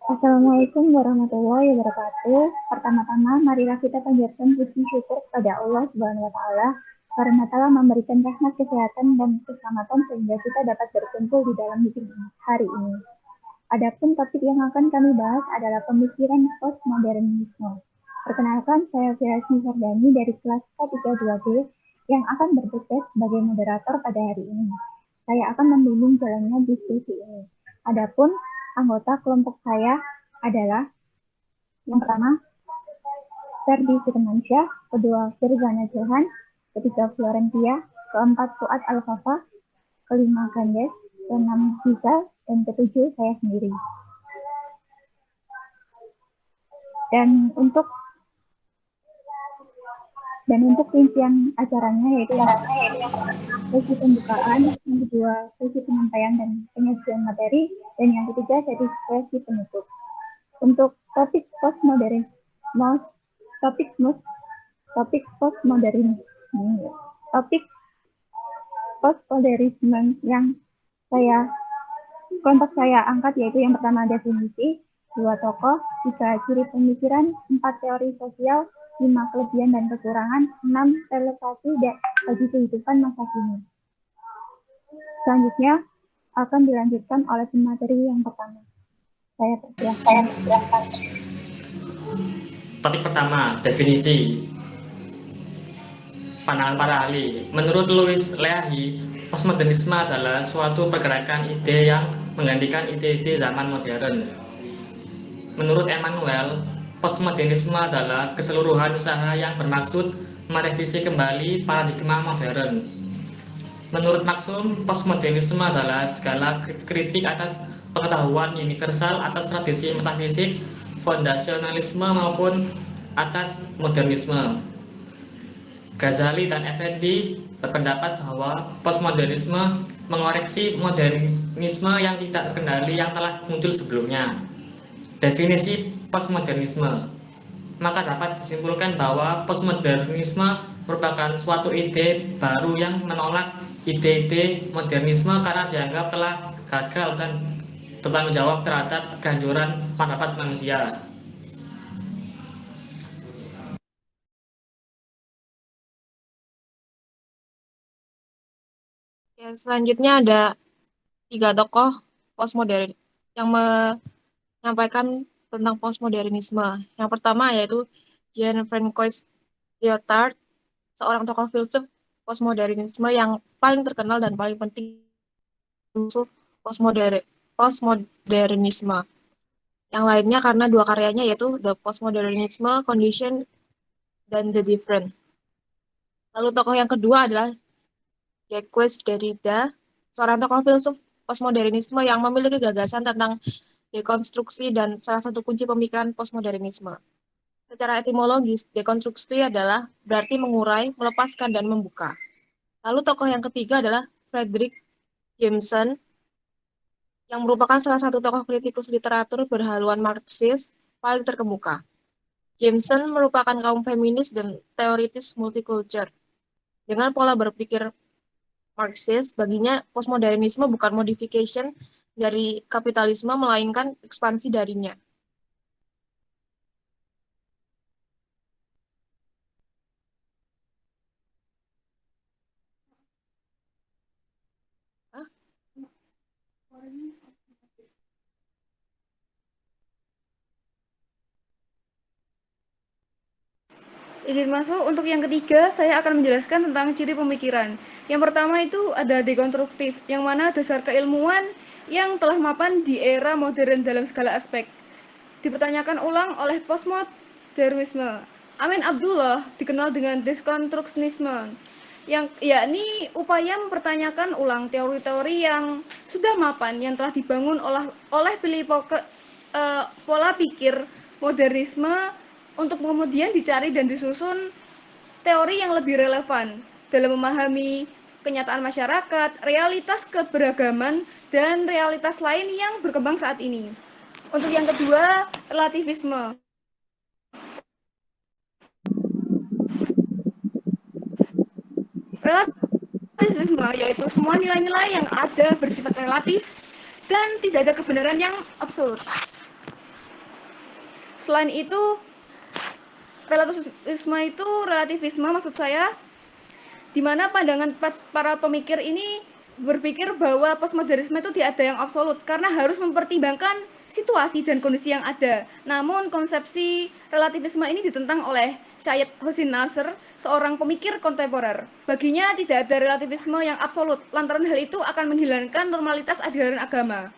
Assalamualaikum warahmatullahi wabarakatuh. Pertama-tama, marilah kita panjatkan puji syukur kepada Allah Subhanahu wa Ta'ala karena telah memberikan rahmat kesehatan dan keselamatan sehingga kita dapat berkumpul di dalam hidup hari ini. Adapun topik yang akan kami bahas adalah pemikiran postmodernisme. Perkenalkan, saya Firasmi Fardani dari kelas K32G yang akan bertugas sebagai moderator pada hari ini. Saya akan membimbing jalannya diskusi ini. Adapun anggota kelompok saya adalah yang pertama Ferdi Firmansyah, kedua Firzana Johan, ketiga Florentia, keempat Fuad Al-Fafa, kelima Gandes, keenam Gisal, dan ketujuh saya sendiri. Dan untuk rincian acaranya yaitu yang sesi pembukaan, yang kedua sesi penyampaian dan penyajian materi, dan yang ketiga sesi penutup. Untuk topik postmodernisme yang kelompok saya angkat yaitu yang pertama definisi, 2 tokoh, 3 ciri pemikiran, 4 teori sosial, 5 kelebihan dan kekurangan, 6 relevasi bagi kehidupan masa kini. Selanjutnya akan dilanjutkan oleh pemateri yang pertama. Saya persilahkan. Topik pertama, definisi. Pandangan para ahli. Menurut Louis Leahy, postmodernisme adalah suatu pergerakan ide yang menggantikan ide-ide zaman modern. Menurut Emmanuel, postmodernisme adalah keseluruhan usaha yang bermaksud merevisi kembali paradigma modern. Menurut Maxum, postmodernisme adalah segala kritik atas pengetahuan universal, atas tradisi metafisik, fondasionalisme maupun atas modernisme. Ghazali dan Effendi berpendapat bahwa postmodernisme mengoreksi modernisme yang tidak terkendali yang telah muncul sebelumnya. Definisi postmodernisme. Maka dapat disimpulkan bahwa postmodernisme merupakan suatu ide baru yang menolak ide-ide modernisme karena dianggap telah gagal dan bertanggung jawab terhadap kehancuran pendapat manusia. Ya, selanjutnya ada 3 tokoh postmodern yang menyampaikan tentang postmodernisme. Yang pertama yaitu Jean-Francois Lyotard, seorang tokoh filsuf postmodernisme yang paling terkenal dan paling penting musuh postmodernisme. Yang lainnya karena 2 karyanya yaitu The Postmodernism Condition dan The Different. Lalu tokoh yang kedua adalah Jacques Derrida, seorang tokoh filsuf postmodernisme yang memiliki gagasan tentang dekonstruksi dan salah satu kunci pemikiran postmodernisme. Secara etimologis, dekonstruksi adalah berarti mengurai, melepaskan, dan membuka. Lalu tokoh yang ketiga adalah Frederick Jameson, yang merupakan salah satu tokoh kritikus literatur berhaluan Marxis paling terkemuka. Jameson merupakan kaum feminis dan teoritis multikultur. Dengan pola berpikir Marxis, baginya postmodernisme bukan modification dari kapitalisme, melainkan ekspansi darinya. Hah? Izin masuk, untuk yang ketiga saya akan menjelaskan tentang ciri pemikiran. Yang pertama itu ada dekonstruktif, yang mana dasar keilmuan yang telah mapan di era modern dalam segala aspek. Dipertanyakan ulang oleh postmodernisme. Amin Abdullah dikenal dengan dekonstruksionisme, yang yakni upaya mempertanyakan ulang teori-teori yang sudah mapan yang telah dibangun oleh pola pikir modernisme untuk kemudian dicari dan disusun teori yang lebih relevan dalam memahami kenyataan masyarakat, realitas keberagaman, dan realitas lain yang berkembang saat ini. Untuk yang kedua, relativisme. Relativisme yaitu semua nilai-nilai yang ada bersifat relatif dan tidak ada kebenaran yang absolut. Selain itu, relativisme maksud saya, di mana pandangan para pemikir ini berpikir bahwa postmodernisme itu tidak ada yang absolut karena harus mempertimbangkan situasi dan kondisi yang ada. Namun konsepsi relativisme ini ditentang oleh Syed Hossein Nasr, seorang pemikir kontemporer. Baginya tidak ada relativisme yang absolut, lantaran hal itu akan menghilangkan normalitas ajaran agama.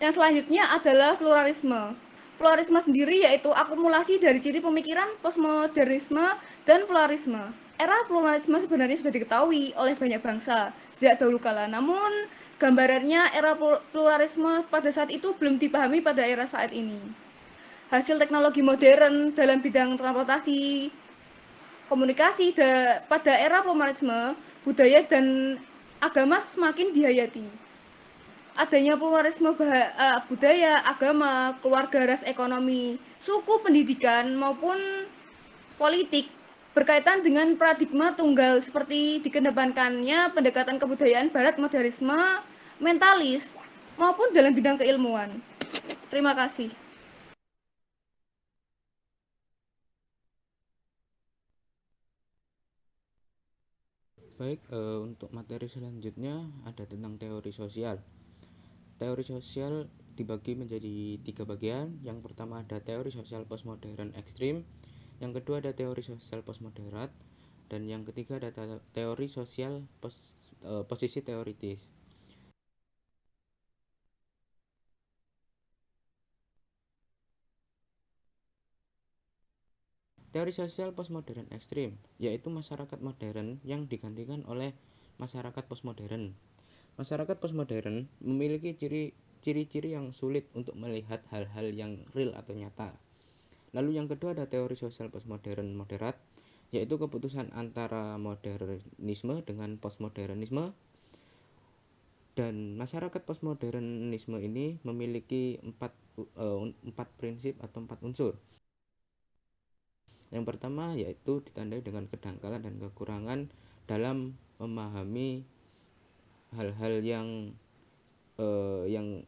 Yang selanjutnya adalah pluralisme. Pluralisme sendiri yaitu akumulasi dari ciri pemikiran postmodernisme dan pluralisme. Era pluralisme sebenarnya sudah diketahui oleh banyak bangsa sejak dahulu kala. Namun, gambarannya era pluralisme pada saat itu belum dipahami pada era saat ini. Hasil teknologi modern dalam bidang transportasi, komunikasi pada era pluralisme, budaya dan agama semakin dihayati. Adanya pluralisme budaya, agama, keluarga, ras, ekonomi, suku, pendidikan, maupun politik berkaitan dengan paradigma tunggal seperti dikedepankannya pendekatan kebudayaan barat modernisme, mentalis, maupun dalam bidang keilmuan. Terima kasih. Baik, untuk materi selanjutnya ada tentang teori sosial. Teori sosial dibagi menjadi 3 bagian. Yang pertama ada teori sosial postmodern ekstrim, yang kedua ada teori sosial postmoderat, dan yang ketiga ada teori sosial posisi teoritis. Teori sosial postmodern ekstrim yaitu masyarakat modern yang digantikan oleh masyarakat postmodern. Masyarakat postmodern memiliki ciri-ciri yang sulit untuk melihat hal-hal yang real atau nyata. Lalu yang kedua ada teori sosial postmodern moderat, yaitu keputusan antara modernisme dengan postmodernisme. Dan masyarakat postmodernisme ini memiliki empat prinsip atau 4 unsur. Yang pertama yaitu ditandai dengan kedangkalan dan kekurangan dalam memahami hal-hal yang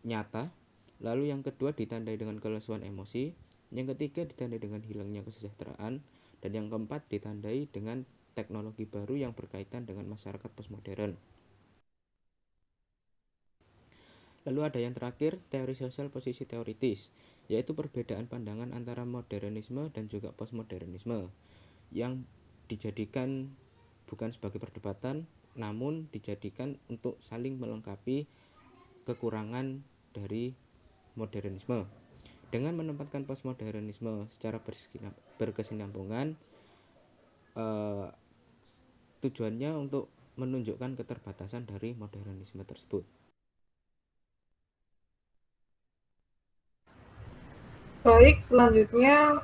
nyata. Lalu yang kedua ditandai dengan kelesuan emosi. Yang ketiga ditandai dengan hilangnya kesejahteraan. Dan yang keempat ditandai dengan teknologi baru yang berkaitan dengan masyarakat postmodern. Lalu ada yang terakhir, teori sosial posisi teoritis, yaitu perbedaan pandangan antara modernisme dan juga postmodernisme yang dijadikan bukan sebagai perdebatan, namun dijadikan untuk saling melengkapi kekurangan dari modernisme. Dengan menempatkan postmodernisme secara berkesinambungan, tujuannya untuk menunjukkan keterbatasan dari modernisme tersebut. Baik, selanjutnya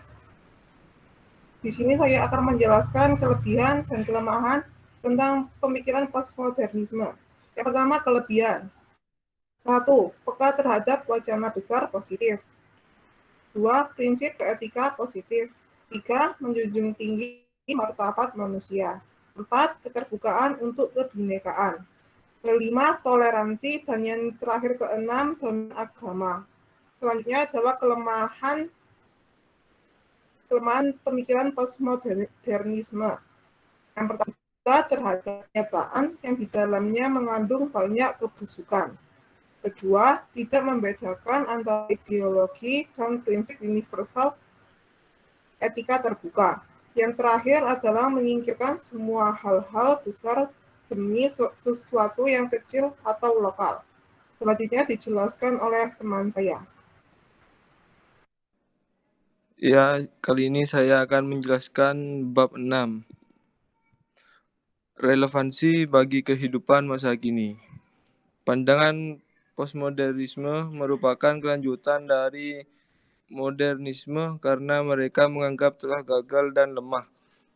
di sini saya akan menjelaskan kelebihan dan kelemahan tentang pemikiran postmodernisme. Yang pertama, kelebihan. 1. Peka terhadap wacana besar positif. 2. Prinsip etika positif. 3. Menjunjung tinggi martabat manusia. 4. Keterbukaan untuk kebinekaan. 5. Toleransi. Dan yang terakhir keenam, domain agama. Selanjutnya adalah kelemahan pemikiran postmodernisme. Yang pertama terhadap kenyataan yang di dalamnya mengandung banyak kebusukan. Kedua, tidak membedakan antara ideologi dan prinsip universal etika terbuka. Yang terakhir adalah menyingkirkan semua hal-hal besar demi sesuatu yang kecil atau lokal. Selanjutnya dijelaskan oleh teman saya. Ya, kali ini saya akan menjelaskan bab 6. Relevansi bagi kehidupan masa kini. Pandangan postmodernisme merupakan kelanjutan dari modernisme karena mereka menganggap telah gagal dan lemah.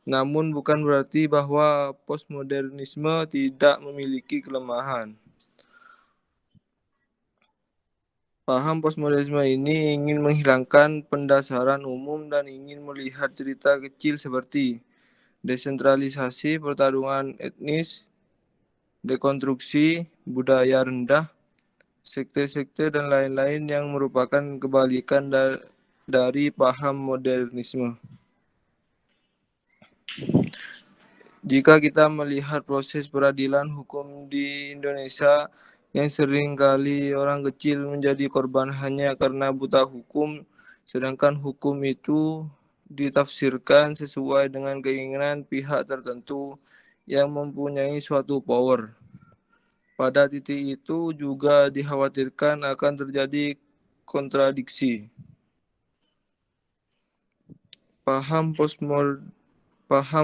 Namun bukan berarti bahwa postmodernisme tidak memiliki kelemahan. Paham postmodernisme ini ingin menghilangkan pendasaran umum dan ingin melihat cerita kecil seperti desentralisasi, pertarungan etnis, dekonstruksi, budaya rendah, sekte-sekte dan lain-lain yang merupakan kebalikan dari paham modernisme. Jika kita melihat proses peradilan hukum di Indonesia yang seringkali orang kecil menjadi korban hanya karena buta hukum, sedangkan hukum itu ditafsirkan sesuai dengan keinginan pihak tertentu yang mempunyai suatu power. Pada titik itu juga dikhawatirkan akan terjadi kontradiksi. Paham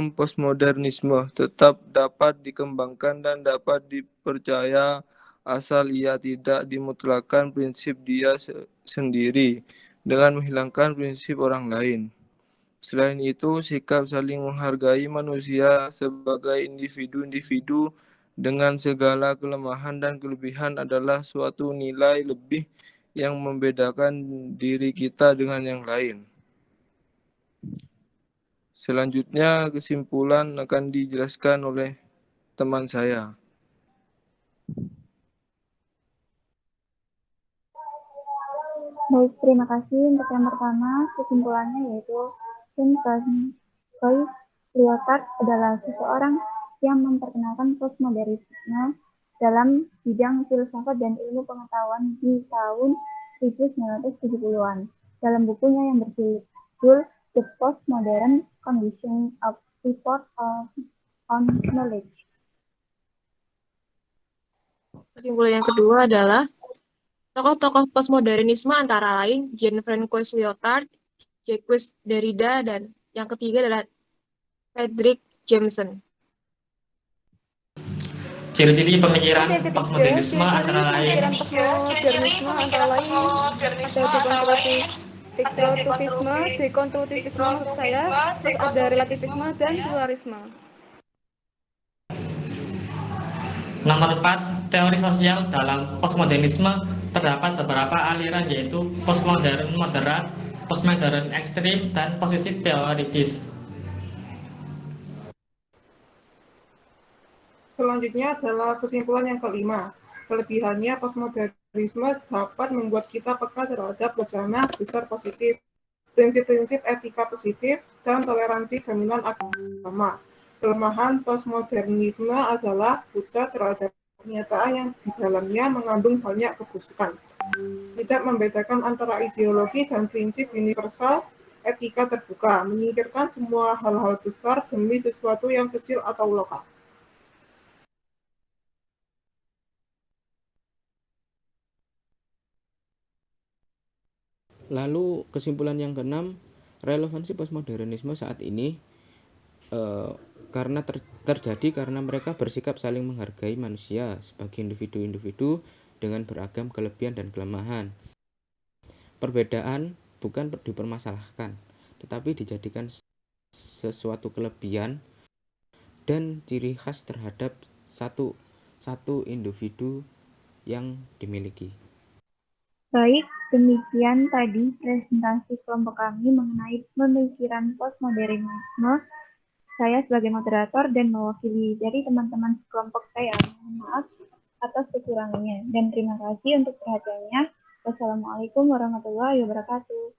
postmodernisme tetap dapat dikembangkan dan dapat dipercaya asal ia tidak dimutlakkan prinsip dia sendiri dengan menghilangkan prinsip orang lain. Selain itu, sikap saling menghargai manusia sebagai individu-individu dengan segala kelemahan dan kelebihan adalah suatu nilai lebih yang membedakan diri kita dengan yang lain. Selanjutnya, kesimpulan akan dijelaskan oleh teman saya. Baik, terima kasih. Untuk yang pertama, kesimpulannya yaitu Jean-François Lyotard adalah seseorang yang memperkenalkan postmodernisme dalam bidang filsafat dan ilmu pengetahuan di tahun 1970-an. Dalam bukunya yang berjudul The Postmodern Condition of Report on Knowledge. Kesimpulan yang kedua adalah tokoh-tokoh postmodernisme antara lain Jean-François Lyotard, Jacques Derrida, dan yang ketiga adalah Frederick Jameson. Ciri-ciri pemikiran postmodernisme antara lain Postmodernisme antara lain ada dekonstruktivisme maksud saya, terus ada relativisme dan pluralisme. Nomor 4, teori sosial dalam postmodernisme terdapat beberapa aliran yaitu postmodern moderat, postmodern ekstrim, dan posisi teoritis. Selanjutnya adalah kesimpulan yang kelima. Kelebihannya postmodernisme dapat membuat kita peka terhadap bencana besar positif, prinsip-prinsip etika positif, dan toleransi jaminan agama. Kelemahan postmodernisme adalah buta terhadap kenyataan yang di dalamnya mengandung banyak kebusukan. Tidak membedakan antara ideologi dan prinsip universal, etika terbuka, memikirkan semua hal-hal besar demi sesuatu yang kecil atau lokal. Lalu kesimpulan yang keenam, relevansi postmodernisme saat ini karena terjadi karena mereka bersikap saling menghargai manusia sebagai individu-individu dengan beragam kelebihan dan kelemahan. Perbedaan bukan dipermasalahkan, tetapi dijadikan sesuatu kelebihan dan ciri khas terhadap satu individu yang dimiliki. Baik, demikian tadi presentasi kelompok kami mengenai pemikiran postmodernisme. Saya sebagai moderator dan mewakili dari teman-teman kelompok saya. Mohon maaf atas kekurangannya dan terima kasih untuk perhatiannya. Wassalamualaikum warahmatullahi wabarakatuh.